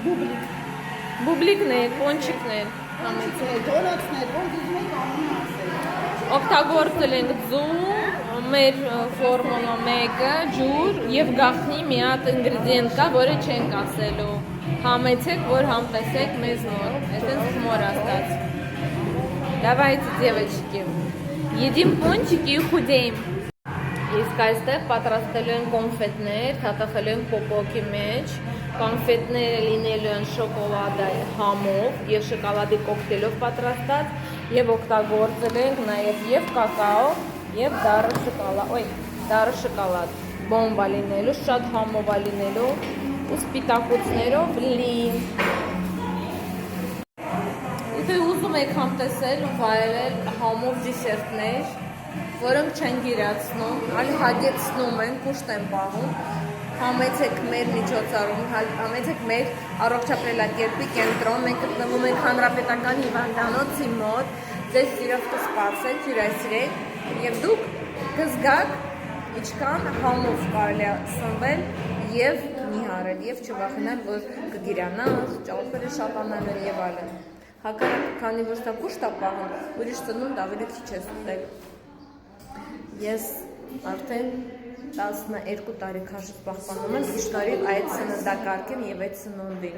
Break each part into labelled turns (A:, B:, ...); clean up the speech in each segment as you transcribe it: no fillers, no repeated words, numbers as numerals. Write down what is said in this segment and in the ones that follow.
A: բուբլիկ։
B: Բուբլիկներ, պոնչիկներ,
A: Համեցեք, դոնացներ, ոնց ուզում եք ամեն ասել։
B: օգտագործել ենք ձու, մեր ֆորմուլա 1-ը, ջուր եւ գաղտնի մի հատ ինգրեդիենտ կա, որը չենք ասելու։ Համեցեք, որ համտեսեք մեզ նոր։ Это хмор остаться. Давайте, девочки, едим пончики и худеем. Իսկ այստեղ պատրաստելու են կոնֆետներ, թաթախելու են պոպոկի մեջ, կոնֆետները լինելու են շոկոլադի համով եւ շոկոլադի կոկտեյլով պատրաստած եւ օգտագործել ենք նաեւ եւ կակաո եւ դառը շոկոլադ, բոմբա լինելու, շատ համով լինելու ու սպիտակուցներով լի։ Եթե ուզում եք համտեսել ու վայելել համով դիսերտներ, որոնք չեն գիրացնում, այլ հագեցնում են, կուշտ են պահում, համեցեք մեր միջոցառում, համեցեք մեր առողջապրելակերպի կենտրոն, մենք գտնվում ենք Հանրապետական հիվանդանոցի մոտ, ձեզ սիրով կսպասենք, հյուրասիրենք եւ դուք կզգաք ինչքան համով կարելի է սնվել եւ նիհարել եւ չվախենալ, որ կգիրանաս, ճարպերը շատանալը եւ այլն։ Հակառակը, քանի որ դա կուշտ է պահում, ուրիշ ծնունդ ավելի քիչ է ստել։ Ես արդեն 12 տարի քաշից պահպանում եմ շնորհիվ այդ սննդակարգին եւ այդ սնունդին։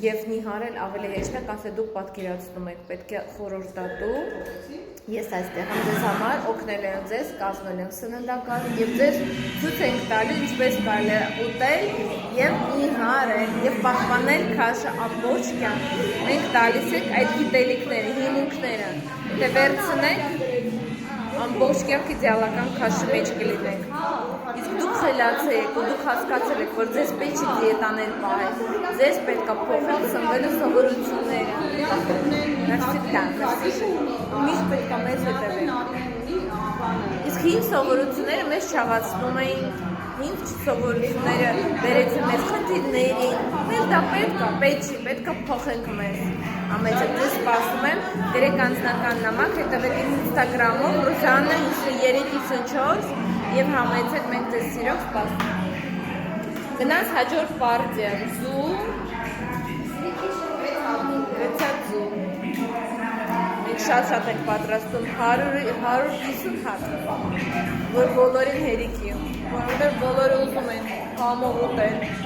B: Եվ նիհարել ավելի հեշտ է, ասե դուք պատկերացնում եք, պետք է խորհրդատու։ Ես այստեղ եմ ձեզ համար, օգնել եմ ձեզ, կազմել եմ սննդակարգ եւ ձեզ ցույց ենք տալի ինչպես կարելի է ուտել եւ նիհարել եւ պահպանել քաշը ամբողջ կյանք։ Մենք տալիս ենք այդ գիտելիքները, հիմունքները, թե վերցնենք ամբողջ կյանք իդեալական քաշի մեջ կլինենք։ Իսկ դուք խելացեք ու դուք հասկացել եք, որ ձեզ պետք չի դիետաներ պահել, ձեզ պետք է փոխել սնվելու սովորությունները։ Միշտ պետք է մեզ հետևել։ Իսկ հին սովորությունները մեզ չաղացնում էին, հին սովորությունները բերեցին մեզ խնդիրներին, մեզ դա պետք է փոխենք մեզ։ Ամեցեք ձեզ սպասում եմ, դրեք անձնական նամակ, հետևեք իմ ինստագրամով, Ռուզաննա 5354 եւ համեցեք, մենք ձեզ սիրով սպասում ենք։ Գնաց հաջորդ պարտիա, ձու, գեցա ձու։ Մենք շատ ենք պատրաստում 150 հատ, որ բոլորին հերիքի, որովհետև բոլորը ուզում են համով ուտել։